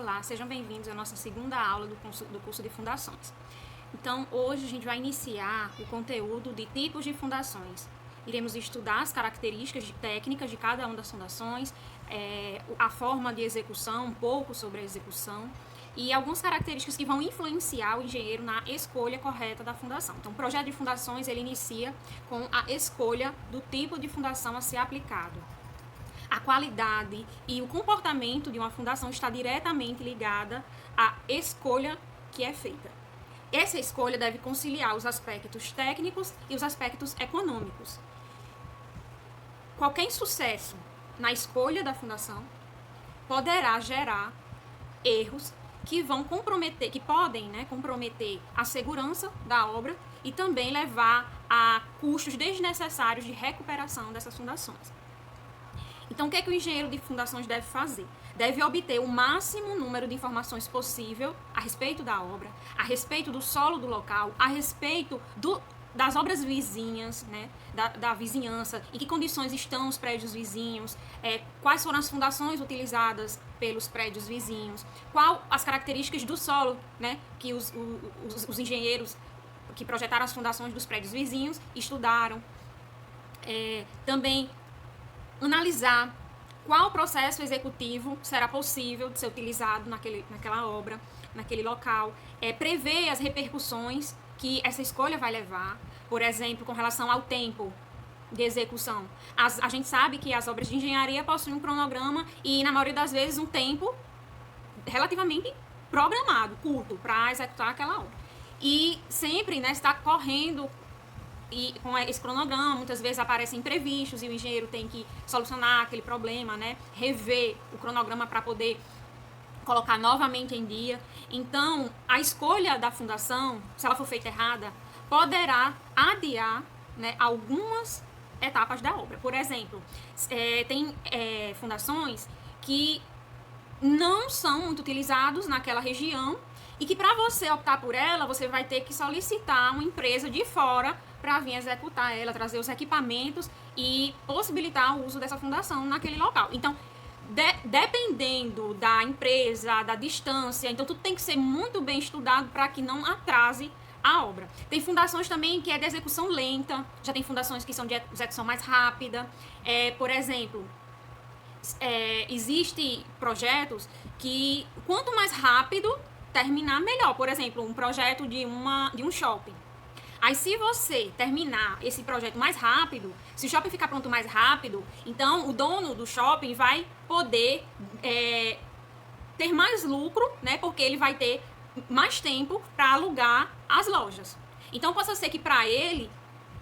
Olá, sejam bem-vindos à nossa segunda aula do curso de Fundações. Então, hoje a gente vai iniciar o conteúdo de tipos de fundações. Iremos estudar as características técnicas de cada uma das fundações, a forma de execução, um pouco sobre a execução, e algumas características que vão influenciar o engenheiro na escolha correta da fundação. Então, o projeto de fundações, ele inicia com a escolha do tipo de fundação a ser aplicado. A qualidade e o comportamento de uma fundação está diretamente ligada à escolha que é feita. Essa escolha deve conciliar os aspectos técnicos e os aspectos econômicos. Qualquer insucesso na escolha da fundação poderá gerar erros que vão comprometer, que podem, comprometer a segurança da obra e também levar a custos desnecessários de recuperação dessas fundações. Então, o que é que o engenheiro de fundações deve fazer? Deve obter o máximo número de informações possível a respeito da obra, a respeito do solo do local, a respeito das obras vizinhas, da vizinhança, em que condições estão os prédios vizinhos, quais foram as fundações utilizadas pelos prédios vizinhos, quais as características do solo, que os engenheiros que projetaram as fundações dos prédios vizinhos estudaram. Também analisar qual processo executivo será possível de ser utilizado naquela obra, naquele local, prever as repercussões que essa escolha vai levar, por exemplo, com relação ao tempo de execução. A gente sabe que as obras de engenharia possuem um cronograma e, na maioria das vezes, um tempo relativamente programado, curto, para executar aquela obra. E sempre está correndo. E com esse cronograma, muitas vezes aparecem imprevistos e o engenheiro tem que solucionar aquele problema, rever o cronograma para poder colocar novamente em dia. Então, a escolha da fundação, se ela for feita errada, poderá adiar algumas etapas da obra. Por exemplo, tem fundações que não são muito utilizados naquela região e que, para você optar por ela, você vai ter que solicitar uma empresa de fora para vir executar ela, trazer os equipamentos e possibilitar o uso dessa fundação naquele local. Então, dependendo da empresa, da distância, então tudo tem que ser muito bem estudado para que não atrase a obra. Tem fundações também que é de execução lenta, já tem fundações que são de execução mais rápida. Por exemplo, existem projetos que quanto mais rápido terminar, melhor. Por exemplo, um projeto de um shopping. Aí, se você terminar esse projeto mais rápido, se o shopping ficar pronto mais rápido, então o dono do shopping vai poder ter mais lucro, porque ele vai ter mais tempo para alugar as lojas. Então, possa ser que para ele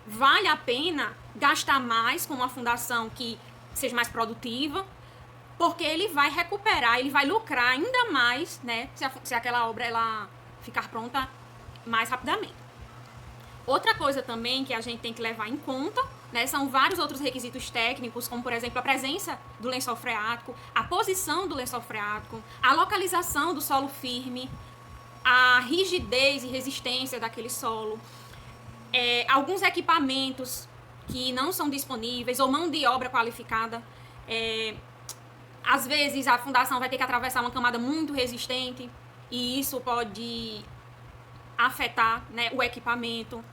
vale a pena gastar mais com uma fundação que seja mais produtiva, porque ele vai recuperar, ele vai lucrar ainda mais, se aquela obra ela ficar pronta mais rapidamente. Outra coisa também que a gente tem que levar em conta, são vários outros requisitos técnicos, como, por exemplo, a presença do lençol freático, a posição do lençol freático, a localização do solo firme, a rigidez e resistência daquele solo, alguns equipamentos que não são disponíveis, ou mão de obra qualificada. Às vezes, a fundação vai ter que atravessar uma camada muito resistente e isso pode afetar o equipamento,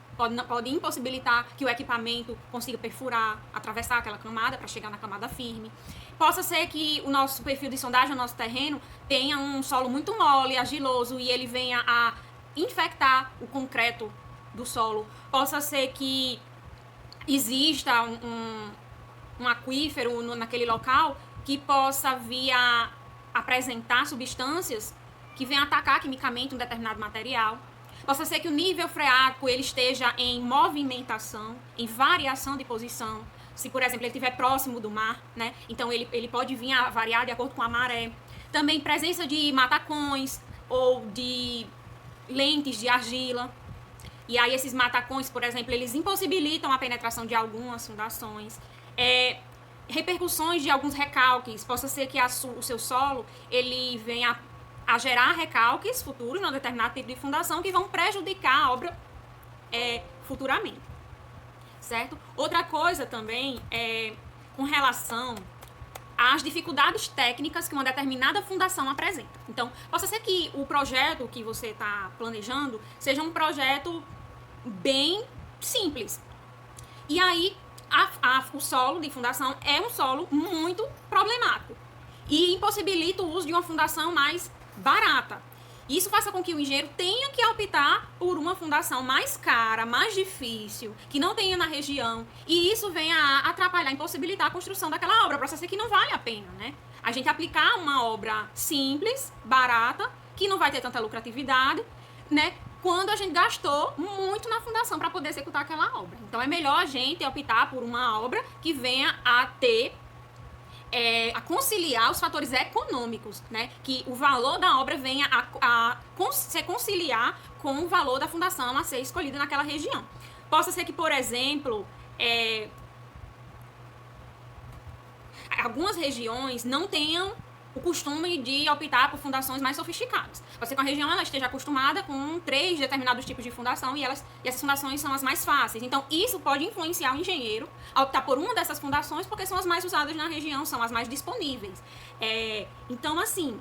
pode impossibilitar que o equipamento consiga perfurar, atravessar aquela camada para chegar na camada firme. Possa ser que o nosso perfil de sondagem, o nosso terreno, tenha um solo muito mole, argiloso e ele venha a infectar o concreto do solo. Possa ser que exista um aquífero naquele local que possa vir a apresentar substâncias que venham atacar quimicamente um determinado material. Possa ser que o nível freático ele esteja em movimentação, em variação de posição. Se, por exemplo, ele estiver próximo do mar, então ele pode vir a variar de acordo com a maré. Também presença de matacões ou de lentes de argila. E aí esses matacões, por exemplo, eles impossibilitam a penetração de algumas fundações. Repercussões de alguns recalques. Possa ser que o seu solo ele venha a gerar recalques futuros num determinado tipo de fundação que vão prejudicar a obra futuramente, certo? Outra coisa também com relação as dificuldades técnicas que uma determinada fundação apresenta. Então, possa ser que o projeto que você está planejando seja um projeto bem simples. E aí, o solo de fundação é um solo muito problemático e impossibilita o uso de uma fundação mais barata. Isso faça com que o engenheiro tenha que optar por uma fundação mais cara, mais difícil, que não tenha na região, e isso venha a atrapalhar, impossibilitar a construção daquela obra, para ser que não vale a pena, né? A gente aplicar uma obra simples, barata, que não vai ter tanta lucratividade, né? Quando a gente gastou muito na fundação para poder executar aquela obra. Então é melhor a gente optar por uma obra que venha a ter a conciliar os fatores econômicos, né? Que o valor da obra venha a se conciliar com o valor da fundação a ser escolhida naquela região. Possa ser que, por exemplo, algumas regiões não tenham o costume de optar por fundações mais sofisticadas. Pode ser que a região ela esteja acostumada com 3 determinados tipos de fundação e essas fundações são as mais fáceis. Então, isso pode influenciar o engenheiro a optar por uma dessas fundações porque são as mais usadas na região, são as mais disponíveis. Então, assim,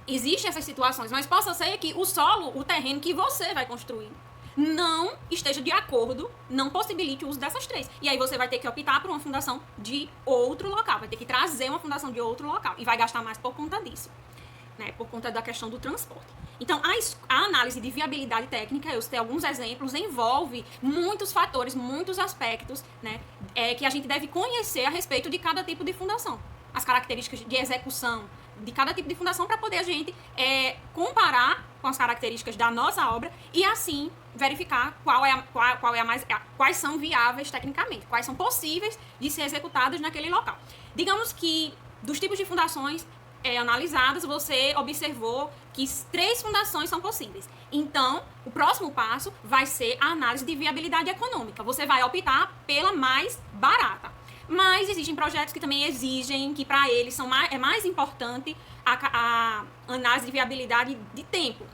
existem essas situações, mas possa ser que o solo, o terreno que você vai construir, não esteja de acordo, não possibilite o uso dessas 3. E aí você vai ter que optar por uma fundação de outro local, vai ter que trazer uma fundação de outro local e vai gastar mais por conta disso, né? Por conta da questão do transporte. Então, a análise de viabilidade técnica, eu citei alguns exemplos, envolve muitos fatores, muitos aspectos, né? Que a gente deve conhecer a respeito de cada tipo de fundação. As características de execução de cada tipo de fundação para poder a gente comparar com as características da nossa obra e assim verificar quais são viáveis tecnicamente, quais são possíveis de ser executadas naquele local. Digamos que dos tipos de fundações analisadas, você observou que 3 fundações são possíveis. Então, o próximo passo vai ser a análise de viabilidade econômica. Você vai optar pela mais barata. Mas existem projetos que também exigem que para eles é mais importante a análise de viabilidade de tempo.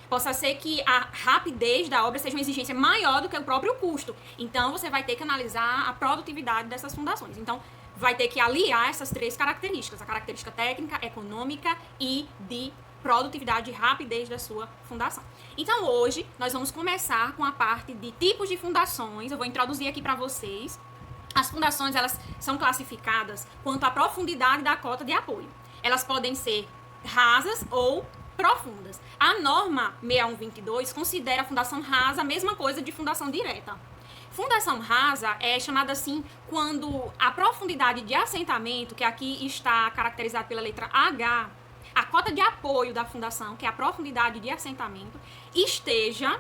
Possa ser que a rapidez da obra seja uma exigência maior do que o próprio custo. Então, você vai ter que analisar a produtividade dessas fundações. Então, vai ter que aliar essas 3 características. A característica técnica, econômica e de produtividade e rapidez da sua fundação. Então, hoje, nós vamos começar com a parte de tipos de fundações. Eu vou introduzir aqui para vocês. As fundações, elas são classificadas quanto à profundidade da cota de apoio. Elas podem ser rasas ou profundas. A norma 6122 considera a fundação rasa a mesma coisa de fundação direta. Fundação rasa é chamada assim quando a profundidade de assentamento, que aqui está caracterizada pela letra H, a cota de apoio da fundação, que é a profundidade de assentamento, esteja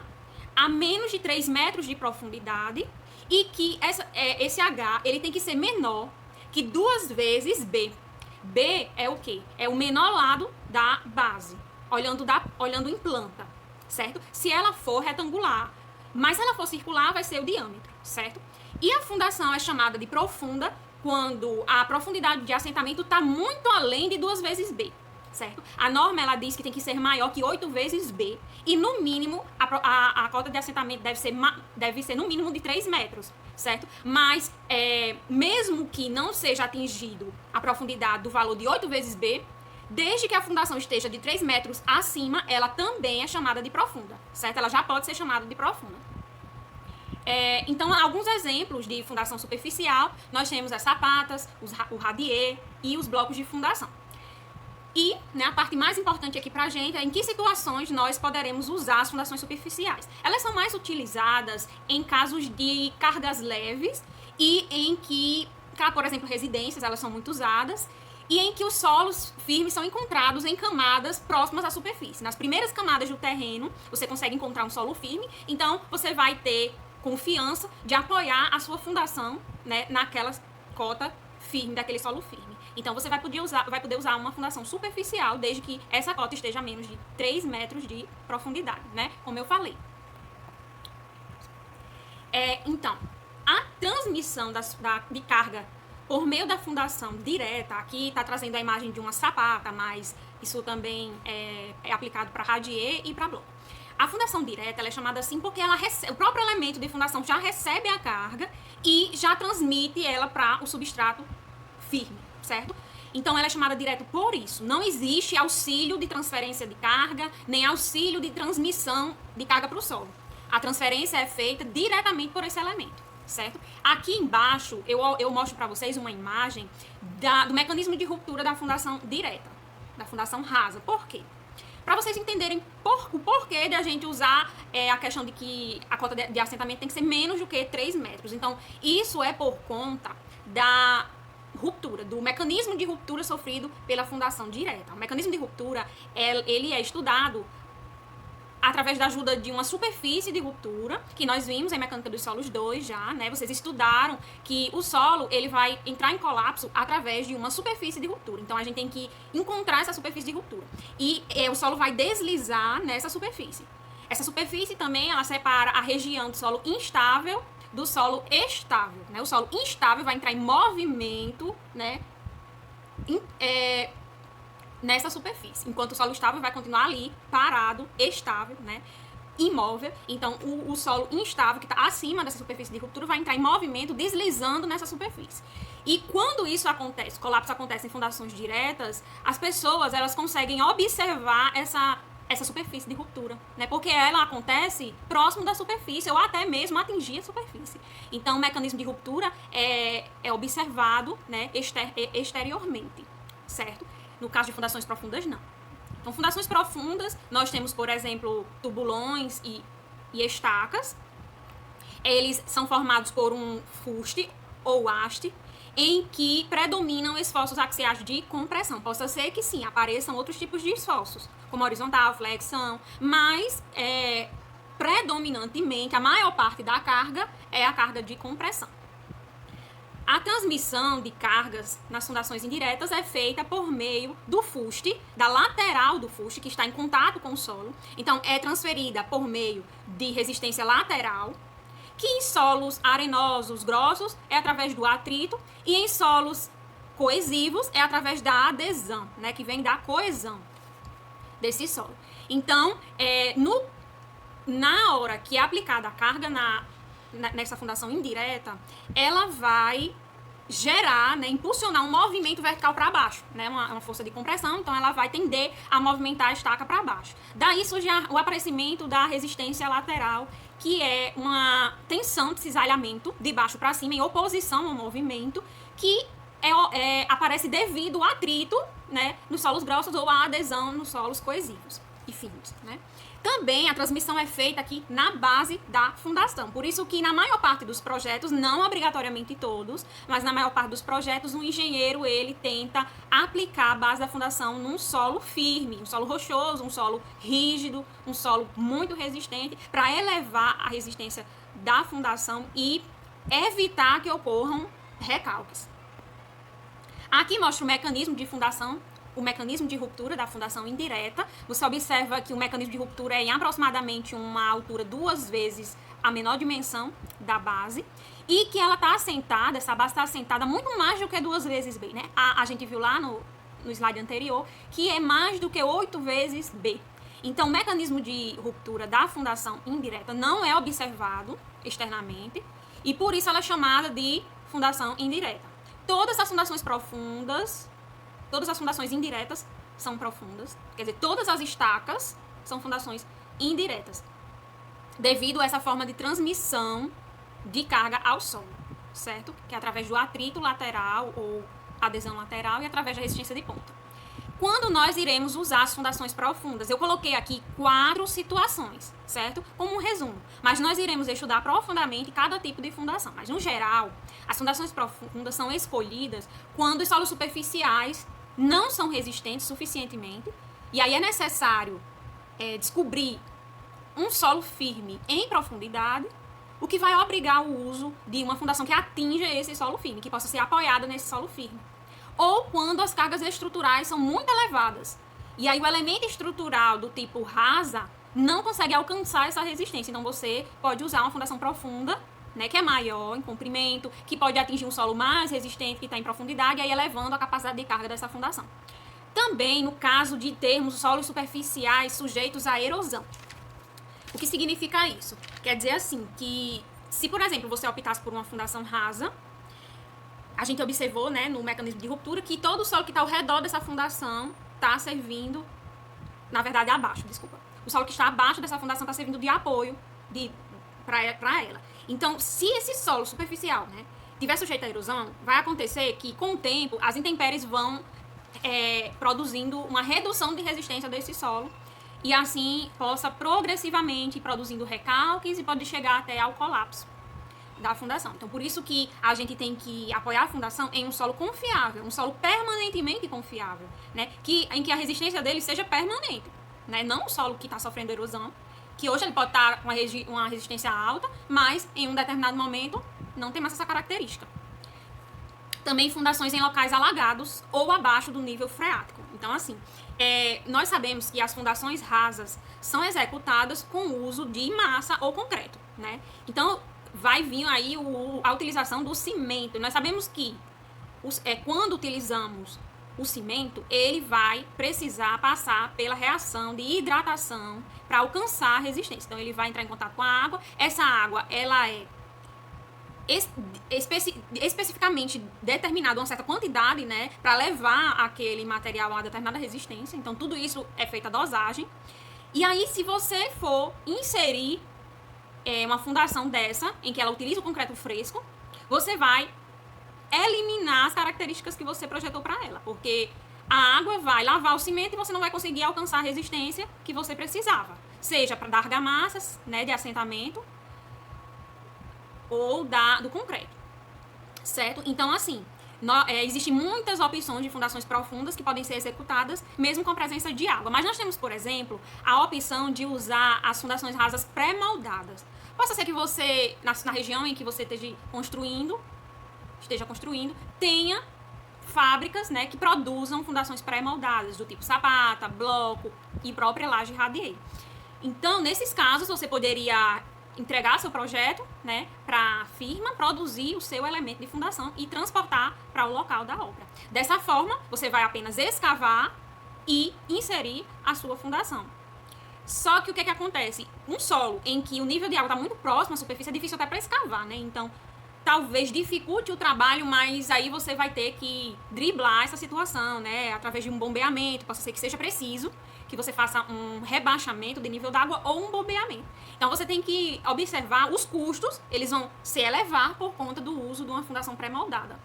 a menos de 3 metros de profundidade e que esse H ele tem que ser menor que 2 vezes B. B é o quê? É o menor lado da base, olhando em planta, certo? Se ela for retangular, mas se ela for circular, vai ser o diâmetro, certo? E a fundação é chamada de profunda quando a profundidade de assentamento está muito além de 2 vezes B, certo? A norma, ela diz que tem que ser maior que 8 vezes B e, no mínimo, a cota de assentamento deve ser no mínimo de 3 metros, certo? Mas, mesmo que não seja atingido a profundidade do valor de 8 vezes B, desde que a fundação esteja de 3 metros acima, ela também é chamada de profunda, certo? Ela já pode ser chamada de profunda. Então, alguns exemplos de fundação superficial, nós temos as sapatas, o radier e os blocos de fundação. E, né, a parte mais importante aqui pra gente é em que situações nós poderemos usar as fundações superficiais. Elas são mais utilizadas em casos de cargas leves e em que, por exemplo, residências, elas são muito usadas, e em que os solos firmes são encontrados em camadas próximas à superfície. Nas primeiras camadas do terreno, você consegue encontrar um solo firme, então você vai ter confiança de apoiar a sua fundação, né, naquela cota firme, daquele solo firme. Então, você vai poder usar uma fundação superficial desde que essa cota esteja a menos de 3 metros de profundidade, né? Como eu falei. Então, a transmissão de carga por meio da fundação direta, aqui está trazendo a imagem de uma sapata, mas isso também é aplicado para radier e para bloco. A fundação direta ela é chamada assim porque o próprio elemento de fundação já recebe a carga e já transmite ela para o substrato firme, certo? Então ela é chamada direta por isso. Não existe auxílio de transferência de carga, nem auxílio de transmissão de carga para o solo. A transferência é feita diretamente por esse elemento, certo? Aqui embaixo eu mostro para vocês uma imagem do mecanismo de ruptura da fundação direta, da fundação rasa. Por quê? Para vocês entenderem o porquê de a gente usar a questão de que a cota de assentamento tem que ser menos do que 3 metros. Então, isso é por conta da ruptura, do mecanismo de ruptura sofrido pela fundação direta. O mecanismo de ruptura, ele é estudado através da ajuda de uma superfície de ruptura, que nós vimos em Mecânica dos Solos 2 já, né? Vocês estudaram que o solo, ele vai entrar em colapso através de uma superfície de ruptura. Então, a gente tem que encontrar essa superfície de ruptura. E o solo vai deslizar nessa superfície. Essa superfície também, ela separa a região do solo instável do solo estável, né? O solo instável vai entrar em movimento, né? Nessa superfície, enquanto o solo estável vai continuar ali, parado, estável, né? Imóvel. Então, o solo instável, que está acima dessa superfície de ruptura, vai entrar em movimento, deslizando nessa superfície. E quando isso acontece, o colapso acontece em fundações diretas, as pessoas, elas conseguem observar essa superfície de ruptura, né? Porque ela acontece próximo da superfície, ou até mesmo atingir a superfície. Então, o mecanismo de ruptura é observado, né, exteriormente, certo? No caso de fundações profundas, não. Então, fundações profundas, nós temos, por exemplo, tubulões e estacas. Eles são formados por um fuste ou haste, em que predominam esforços axiais de compressão. Possa ser que sim, apareçam outros tipos de esforços, como horizontal, flexão, mas predominantemente, a maior parte da carga é a carga de compressão. A transmissão de cargas nas fundações indiretas é feita por meio do fuste, da lateral do fuste, que está em contato com o solo. Então, é transferida por meio de resistência lateral, que em solos arenosos, grossos, é através do atrito, e em solos coesivos é através da adesão, né, que vem da coesão desse solo. Então, na hora que é aplicada a carga nessa fundação indireta, ela vai gerar, né, impulsionar um movimento vertical para baixo, né, uma força de compressão, então ela vai tender a movimentar a estaca para baixo. Daí surge o aparecimento da resistência lateral, que é uma tensão de cisalhamento de baixo para cima, em oposição ao movimento, que aparece devido ao atrito, né, nos solos grossos ou à adesão nos solos coesivos e finos, né. Também a transmissão é feita aqui na base da fundação. Por isso que na maior parte dos projetos, não obrigatoriamente todos, mas na maior parte dos projetos, o engenheiro, ele tenta aplicar a base da fundação num solo firme, um solo rochoso, um solo rígido, um solo muito resistente, para elevar a resistência da fundação e evitar que ocorram recalques. Aqui mostra o mecanismo de fundação, o mecanismo de ruptura da fundação indireta. Você observa que o mecanismo de ruptura é em aproximadamente uma altura 2 vezes a menor dimensão da base e que ela está assentada, essa base está assentada muito mais do que 2 vezes B, né? A gente viu lá no slide anterior que é mais do que 8 vezes B. Então, o mecanismo de ruptura da fundação indireta não é observado externamente e por isso ela é chamada de fundação indireta. Todas as fundações profundas, todas as fundações indiretas são profundas. Quer dizer, todas as estacas são fundações indiretas, devido a essa forma de transmissão de carga ao solo, certo? Que é através do atrito lateral ou adesão lateral e através da resistência de ponta. Quando nós iremos usar as fundações profundas? Eu coloquei aqui 4 situações, certo? Como um resumo. Mas nós iremos estudar profundamente cada tipo de fundação. Mas, no geral, as fundações profundas são escolhidas quando os solos superficiais não são resistentes suficientemente. E aí é necessário descobrir um solo firme em profundidade, o que vai obrigar o uso de uma fundação que atinja esse solo firme, que possa ser apoiada nesse solo firme. Ou quando as cargas estruturais são muito elevadas. E aí o elemento estrutural do tipo rasa não consegue alcançar essa resistência. Então você pode usar uma fundação profunda, né, que é maior em comprimento, que pode atingir um solo mais resistente que está em profundidade, e aí elevando a capacidade de carga dessa fundação. Também no caso de termos solos superficiais sujeitos à erosão. O que significa isso? Quer dizer assim, que se, por exemplo, você optasse por uma fundação rasa, a gente observou, né, no mecanismo de ruptura, que todo o solo que está ao redor dessa fundação está servindo, na verdade, abaixo, desculpa. O solo que está abaixo dessa fundação está servindo de apoio para ela. Então, se esse solo superficial, né, tiver sujeito à erosão, vai acontecer que, com o tempo, as intempéries vão produzindo uma redução de resistência desse solo e, assim, possa progressivamente ir produzindo recalques e pode chegar até ao colapso da fundação. Então, por isso que a gente tem que apoiar a fundação em um solo confiável, um solo permanentemente confiável, né? Em que a resistência dele seja permanente, né? Não um solo que está sofrendo erosão, que hoje ele pode estar com uma resistência alta, mas em um determinado momento não tem mais essa característica. Também fundações em locais alagados ou abaixo do nível freático. Então, assim, nós sabemos que as fundações rasas são executadas com o uso de massa ou concreto, né? Então, vai vir aí a utilização do cimento. Nós sabemos que quando utilizamos o cimento, ele vai precisar passar pela reação de hidratação para alcançar a resistência. Então, ele vai entrar em contato com a água. Essa água, ela é especificamente determinada uma certa quantidade, né, para levar aquele material a uma determinada resistência. Então, tudo isso é feita a dosagem. E aí, se você for inserir uma fundação dessa, em que ela utiliza o concreto fresco, você vai eliminar as características que você projetou para ela, porque a água vai lavar o cimento e você não vai conseguir alcançar a resistência que você precisava, seja para dar argamassas, né, de assentamento, ou do concreto, certo? Então, assim, existem muitas opções de fundações profundas que podem ser executadas mesmo com a presença de água. Mas nós temos, por exemplo, a opção de usar as fundações rasas pré-moldadas. Possa ser que você, na região em que você esteja construindo, tenha fábricas, né, que produzam fundações pré-moldadas, do tipo sapata, bloco e própria laje radier. Então, nesses casos, você poderia entregar seu projeto, né, para a firma produzir o seu elemento de fundação e transportar para o local da obra. Dessa forma, você vai apenas escavar e inserir a sua fundação. Só que o que acontece? Um solo em que o nível de água está muito próximo à superfície é difícil até para escavar, né? Então, talvez dificulte o trabalho, mas aí você vai ter que driblar essa situação, né? Através de um bombeamento, pode ser que seja preciso que você faça um rebaixamento de nível d'água ou um bombeamento. Então, você tem que observar os custos, eles vão se elevar por conta do uso de uma fundação pré-moldada,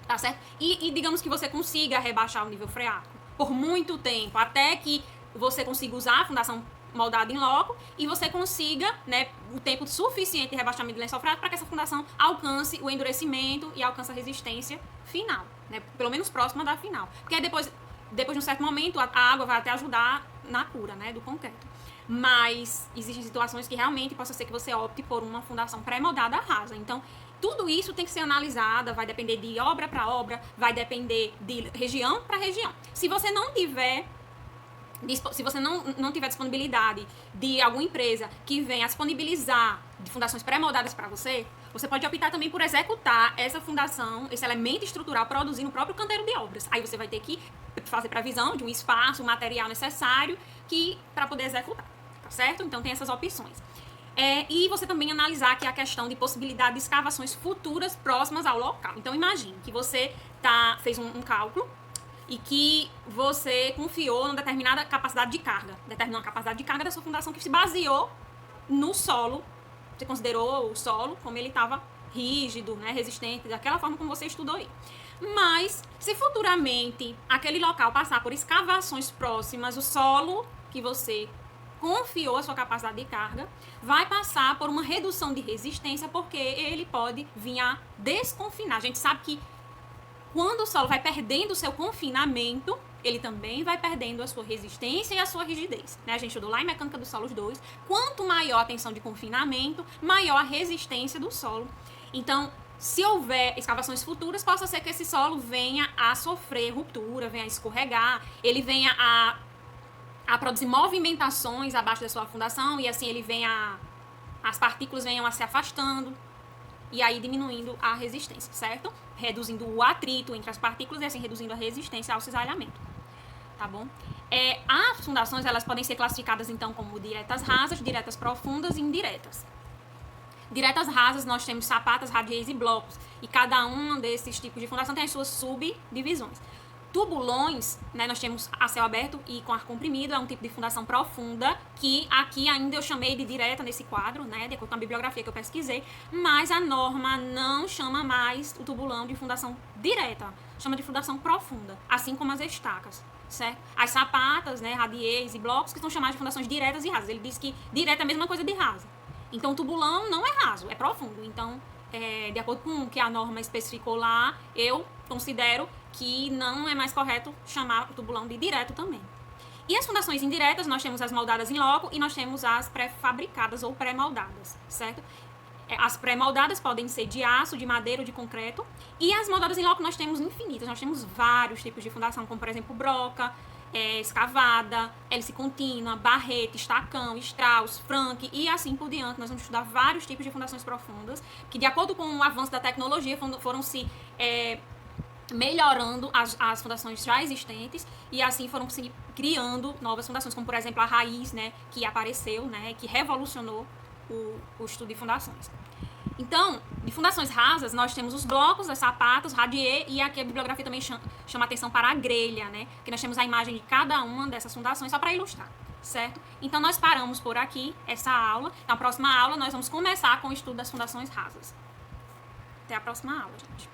tá certo? E digamos que você consiga rebaixar o nível freático por muito tempo, até que você consiga usar a fundação moldada em loco e você consiga, né, o tempo suficiente de rebaixamento do lençol freático para que essa fundação alcance o endurecimento e alcance a resistência final, né, pelo menos próxima da final. Porque aí depois de um certo momento, a água vai até ajudar na cura, né, do concreto. Mas existem situações que realmente possa ser que você opte por uma fundação pré-moldada rasa. Então, tudo isso tem que ser analisado, vai depender de obra para obra, vai depender de região para região. Se você não tiver disponibilidade de alguma empresa que venha a disponibilizar de fundações pré-moldadas para você, você pode optar também por executar essa fundação, esse elemento estrutural, produzir no próprio canteiro de obras. Aí você vai ter que fazer previsão de um espaço, um material necessário para poder executar, tá certo? Então tem essas opções. E você também analisar aqui a questão de possibilidade de escavações futuras próximas ao local. Então imagine que você fez um cálculo e que você confiou numa determinada capacidade de carga, determinou a capacidade de carga da sua fundação que se baseou no solo. Você considerou o solo como ele estava rígido, né, resistente, daquela forma como você estudou aí. Mas, se futuramente aquele local passar por escavações próximas, o solo que você confiou a sua capacidade de carga vai passar por uma redução de resistência, porque ele pode vir a desconfinar. A gente sabe que quando o solo vai perdendo o seu confinamento, ele também vai perdendo a sua resistência e a sua rigidez, né? A gente estudou lá em Mecânica dos Solos 2. Quanto maior a tensão de confinamento, maior a resistência do solo. Então, se houver escavações futuras, possa ser que esse solo venha a sofrer ruptura, venha a escorregar, ele venha a produzir movimentações abaixo da sua fundação e assim as partículas venham a se afastando e aí diminuindo a resistência, certo? Reduzindo o atrito entre as partículas e assim reduzindo a resistência ao cisalhamento, tá bom? As fundações, elas podem ser classificadas então como diretas rasas, diretas profundas e indiretas. Diretas rasas, nós temos sapatas, radiês e blocos. E cada um desses tipos de fundação tem as suas subdivisões. Tubulões, né, nós temos a céu aberto e com ar comprimido, é um tipo de fundação profunda, que aqui ainda eu chamei de direta nesse quadro, né, de acordo com a bibliografia que eu pesquisei, mas a norma não chama mais o tubulão de fundação direta, chama de fundação profunda, assim como as estacas, certo? As sapatas, né, radiês e blocos, que são chamadas de fundações diretas e rasas. Ele diz que direta é a mesma coisa de rasa. Então, o tubulão não é raso, é profundo. Então, de acordo com o que a norma especificou lá, eu considero que não é mais correto chamar o tubulão de direto também. E as fundações indiretas, nós temos as moldadas em loco e nós temos as pré-fabricadas ou pré-moldadas, certo? As pré-moldadas podem ser de aço, de madeira ou de concreto. E as moldadas em loco nós temos infinitas, nós temos vários tipos de fundação, como por exemplo broca, escavada, hélice contínua, barrete, estacão, Strauss, Frank e assim por diante. Nós vamos estudar vários tipos de fundações profundas, que de acordo com o avanço da tecnologia foram se melhorando as fundações já existentes e assim foram se criando novas fundações, como por exemplo a raiz, né, que apareceu, né, que revolucionou o estudo de fundações. Então, de fundações rasas, nós temos os blocos, as sapatas, radier, e aqui a bibliografia também chama atenção para a grelha, né? Que nós temos a imagem de cada uma dessas fundações, só para ilustrar, certo? Então, nós paramos por aqui essa aula. Na próxima aula, nós vamos começar com o estudo das fundações rasas. Até a próxima aula, gente.